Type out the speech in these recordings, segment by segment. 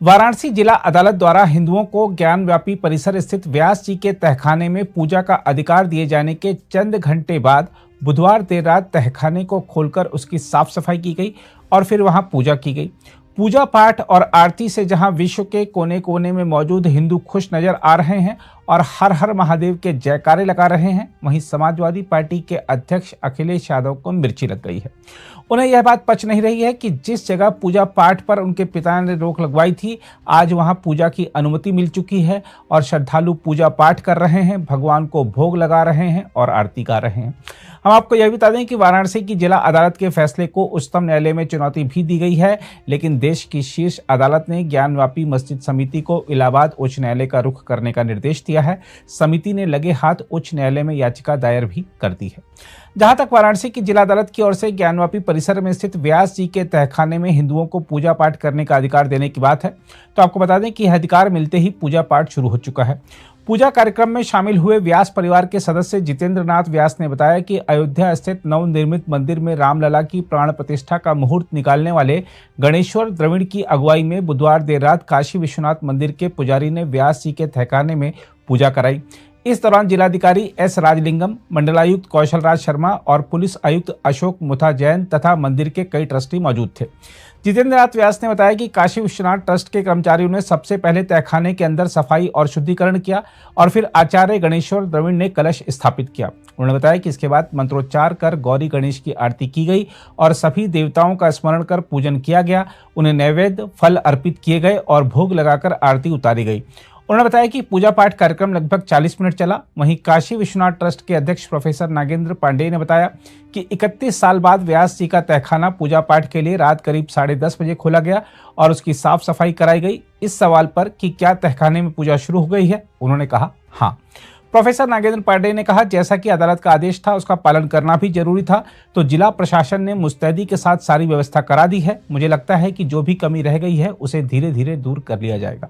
वाराणसी जिला अदालत द्वारा हिंदुओं को ज्ञानव्यापी परिसर स्थित व्यास जी के तहखाने में पूजा का अधिकार दिए जाने के चंद घंटे बाद बुधवार देर रात तहखाने को खोलकर उसकी साफ सफाई की गई और फिर वहां पूजा की गई। पूजा पाठ और आरती से जहां विश्व के कोने कोने में मौजूद हिंदू खुश नजर आ रहे हैं और हर हर महादेव के जयकारे लगा रहे हैं, वहीं समाजवादी पार्टी के अध्यक्ष अखिलेश यादव को मिर्ची लग गई है। उन्हें यह बात पच नहीं रही है कि जिस जगह पूजा पाठ पर उनके पिता ने रोक लगवाई थी, आज वहां पूजा की अनुमति मिल चुकी है और श्रद्धालु पूजा पाठ कर रहे हैं, भगवान को भोग लगा रहे हैं और आरती गा रहे हैं। हम आपको यह भी बता दें कि वाराणसी की जिला अदालत के फैसले को उच्चतम न्यायालय में चुनौती भी दी गई है, लेकिन देश की शीर्ष अदालत ने ज्ञानव्यापी मस्जिद समिति को इलाहाबाद उच्च न्यायालय का रुख करने का निर्देश दिया है। समिति ने लगे हाथ उच्च न्यायालय में याचिका दायर भी कर दी है। जहां तक वाराणसी की जिला अदालत की ओर से ज्ञानव्यापी परिसर में स्थित व्यास जी के तहखाने में हिंदुओं को पूजा पाठ करने का अधिकार देने की बात है, तो आपको बता दें कि यह अधिकार मिलते ही पूजा पाठ शुरू हो चुका है। पूजा कार्यक्रम में शामिल हुए व्यास परिवार के सदस्य जितेंद्र नाथ व्यास ने बताया कि अयोध्या स्थित नवनिर्मित मंदिर में रामलला की प्राण प्रतिष्ठा का मुहूर्त निकालने वाले गणेश्वर द्रविड़ की अगुवाई में बुधवार देर रात काशी विश्वनाथ मंदिर के पुजारी ने व्यास जी के तहखाने में पूजा कराई। इस दौरान जिलाधिकारी एस राजलिंगम, मंडलायुक्त कौशल राज शर्मा और पुलिस आयुक्त अशोक मुथा जैन तथा मंदिर के कई ट्रस्टी मौजूद थे। जितेंद्र नाथ व्यास ने बताया कि काशी विश्वनाथ ट्रस्ट के कर्मचारियों ने सबसे पहले तहखाने के अंदर सफाई और शुद्धिकरण किया और फिर आचार्य गणेश्वर द्रविड़ ने कलश स्थापित किया। उन्होंने बताया कि इसके बाद मंत्रोच्चार कर गौरी गणेश की आरती की गई और सभी देवताओं का स्मरण कर पूजन किया गया। उन्हें नैवेद्य फल अर्पित किए गए और भोग लगाकर आरती उतारी गई। उन्होंने बताया कि पूजा पाठ कार्यक्रम लगभग 40 मिनट चला। वहीं काशी विश्वनाथ ट्रस्ट के अध्यक्ष प्रोफेसर नागेंद्र पांडेय ने बताया कि 31 साल बाद व्यास जी का तहखाना पूजा पाठ के लिए रात करीब 10:30 बजे खोला गया और उसकी साफ सफाई कराई गई। इस सवाल पर कि क्या तहखाने में पूजा शुरू हो गई है, उन्होंने कहा हाँ। प्रोफेसर नागेंद्र पांडेय ने कहा, जैसा कि अदालत का आदेश था उसका पालन करना भी जरूरी था, तो जिला प्रशासन ने मुस्तैदी के साथ सारी व्यवस्था करा दी है। मुझे लगता है कि जो भी कमी रह गई है उसे धीरे धीरे दूर कर लिया जाएगा।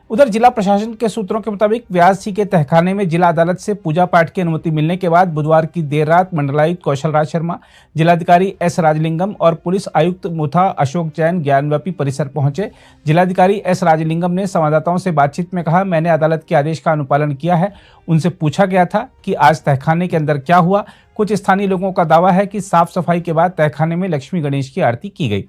उधर जिला प्रशासन के सूत्रों के मुताबिक व्यास जी के तहखाने में जिला अदालत से पूजा पाठ की अनुमति मिलने के बाद बुधवार की देर रात मंडलायुक्त कौशल राज शर्मा, जिलाधिकारी एस राजलिंगम और पुलिस आयुक्त मुथा अशोक जैन ज्ञानव्यापी परिसर पहुंचे। जिलाधिकारी एस राजलिंगम ने संवाददाताओं से बातचीत में कहा, मैंने अदालत के आदेश का अनुपालन किया है। उनसे पूछा गया था कि आज तहखाने के अंदर क्या हुआ। कुछ स्थानीय लोगों का दावा है कि साफ सफाई के बाद तहखाने में लक्ष्मी गणेश की आरती की गई।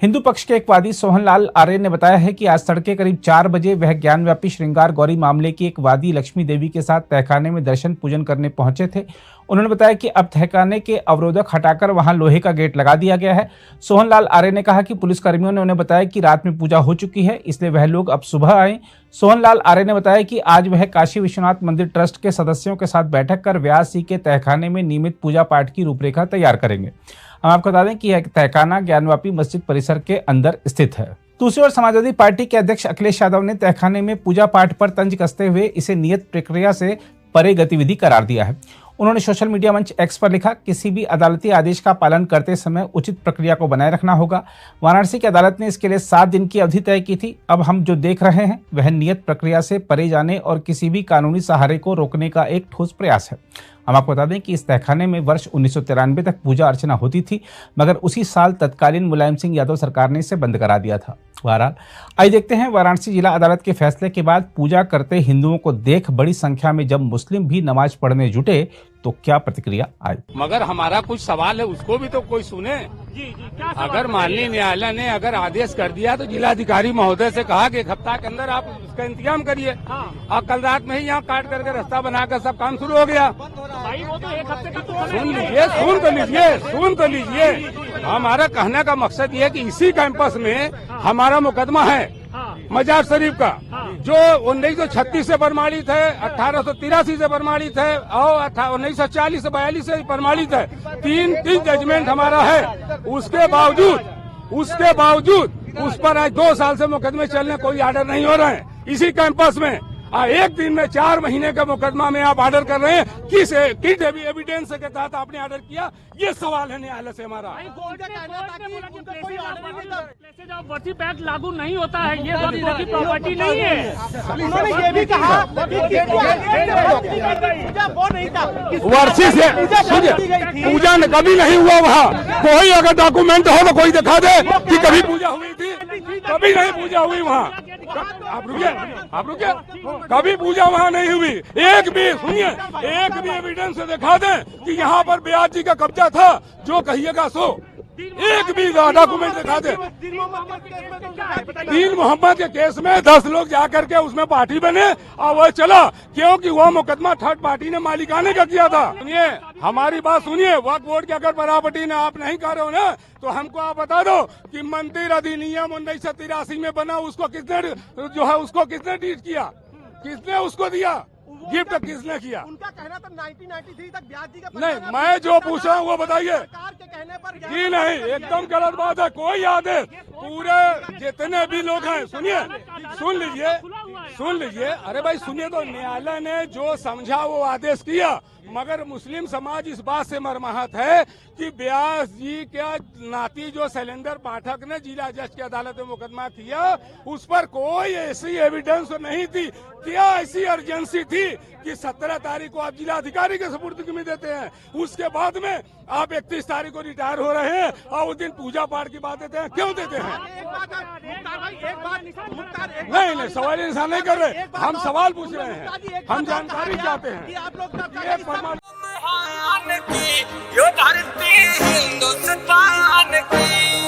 हिंदू पक्ष के एक वादी सोहनलाल आर्य ने बताया है कि आज तड़के करीब 4 बजे वह ज्ञानव्यापी श्रृंगार गौरी मामले की एक वादी लक्ष्मी देवी के साथ तहखाने में दर्शन पूजन करने पहुंचे थे। उन्होंने बताया कि अब तहखाने के अवरोधक हटाकर वहां लोहे का गेट लगा दिया गया है। सोहनलाल आर्य ने कहा कि पुलिसकर्मियों ने उन्हें बताया कि रात में पूजा हो चुकी है, इसलिए वह लोग अब सुबह आए। सोहनलाल आर्य ने बताया कि आज वह काशी विश्वनाथ मंदिर ट्रस्ट के सदस्यों के साथ बैठक कर व्यास जी के तहखाने में नियमित पूजा पाठ की रूपरेखा तैयार करेंगे। हम आपको बता दें कि यह तहखाना ज्ञानव्यापी मस्जिद परिसर के अंदर स्थित है। दूसरी ओर समाजवादी पार्टी के अध्यक्ष अखिलेश यादव ने तहखाने में पूजा पाठ पर तंज कसते हुए इसे नियत प्रक्रिया से परे गतिविधि करार दिया है। उन्होंने सोशल मीडिया मंच एक्स पर लिखा, किसी भी अदालती आदेश का पालन करते समय उचित प्रक्रिया को बनाए रखना होगा। वाराणसी की अदालत ने इसके लिए 7 दिन की अवधि तय की थी। अब हम जो देख रहे हैं वह नियत प्रक्रिया से परे जाने और किसी भी कानूनी सहारे को रोकने का एक ठोस प्रयास है। हम आपको बता दें कि इस तहखाने में वर्ष 1993 तक पूजा अर्चना होती थी, मगर उसी साल तत्कालीन मुलायम सिंह यादव सरकार ने इसे बंद करा दिया था। बहरहाल आइए देखते हैं वाराणसी जिला अदालत के फैसले के बाद पूजा करते हिंदुओं को देख बड़ी संख्या में जब मुस्लिम भी नमाज पढ़ने जुटे तो क्या प्रतिक्रिया आई। मगर हमारा कुछ सवाल है, उसको भी तो कोई सुने। जी क्या अगर माननीय न्यायालय ने अगर आदेश कर दिया तो जिलाधिकारी महोदय से कहा कि 1 हफ्ता के अंदर आप उसका इंतजाम करिए। और कल रात में ही यहाँ काट करके रास्ता बनाकर सब काम शुरू हो गया। भाई वो तो 1 हफ्ते का तो सुन तो लीजिए। हमारा कहने का मकसद ये है कि इसी कैंपस में हमारा मुकदमा है मजार शरीफ का, जो 1936 से प्रमाणित है, 1883 से प्रमाणित है और 1940 से 42 से प्रमाणित है। 3 जजमेंट हमारा है। उसके बावजूद उस पर आज 2 साल से मुकदमे चलने कोई आर्डर नहीं हो रहे हैं। इसी कैंपस में 1 दिन में 4 महीने का मुकदमा में आप ऑर्डर कर रहे हैं। किस एविडेंस के तहत आपने ऑर्डर किया, ये सवाल है न्यायालय से हमारा। वक्फ एक्ट लागू नहीं होता है, ये वक्फ की प्रॉपर्टी नहीं है। उन्होंने ये भी कहा वर्षी से पूजा कभी नहीं हुआ वहाँ। कोई अगर डॉक्यूमेंट हो तो कोई दिखा दे कि कभी पूजा हुई थी। कभी नहीं पूजा हुई वहाँ। आप रुकिए कभी पूजा वहाँ नहीं हुई। एक भी सुनिए, एक भी एविडेंस दिखा दें कि यहाँ पर ब्यास जी का कब्जा था, जो कहिएगा सो। एक भी डॉक्यूमेंट दिखा दे। दीन मोहम्मद के केस में 10 लोग जाकर के उसमें पार्टी बने और वह चला, क्योंकि वह मुकदमा थर्ड पार्टी ने मालिकाने का किया था। सुनिए हमारी बात सुनिए, वक्फ बोर्ड की अगर बराबरी ने आप नहीं कर रहे हो ना, तो हमको आप बता दो कि मंदिर अधिनियम 1983 में बना, उसको किसने जो है उसको किसने डीड किया, किसने उसको दिया, गिफ्ट किसने किया? उनका कहना था 1993 तक ब्यास जी का नहीं, मैं जो पूछ रहा हूँ वो बताइए। सरकार के कहने पर जी नहीं, एकदम गलत बात है। कोई आदेश, पूरे जितने भी लोग हैं, सुनिए, सुन लीजिए। अरे भाई सुनिए, तो न्यायालय ने जो समझा वो आदेश किया, मगर मुस्लिम समाज इस बात से मर्माहत है कि ब्यास जी का नाती जो शैलेंद्र पाठक ने जिला जज की अदालत में मुकदमा किया, उस पर कोई ऐसी एविडेंस नहीं थी। क्या ऐसी अर्जेंसी थी कि 17 तारीख को आप जिला अधिकारी के सुपुर्द में देते हैं, उसके बाद में आप 31 तारीख को रिटायर हो रहे हैं और उस दिन पूजा पाठ की बात देते हैं? क्यों देते हैं? नहीं, सवाल इंसान नहीं कर रहे, हम सवाल पूछ रहे हैं, हम जानकारी चाहते हैं। आप लोग की यो धरती हिंदुस्तान की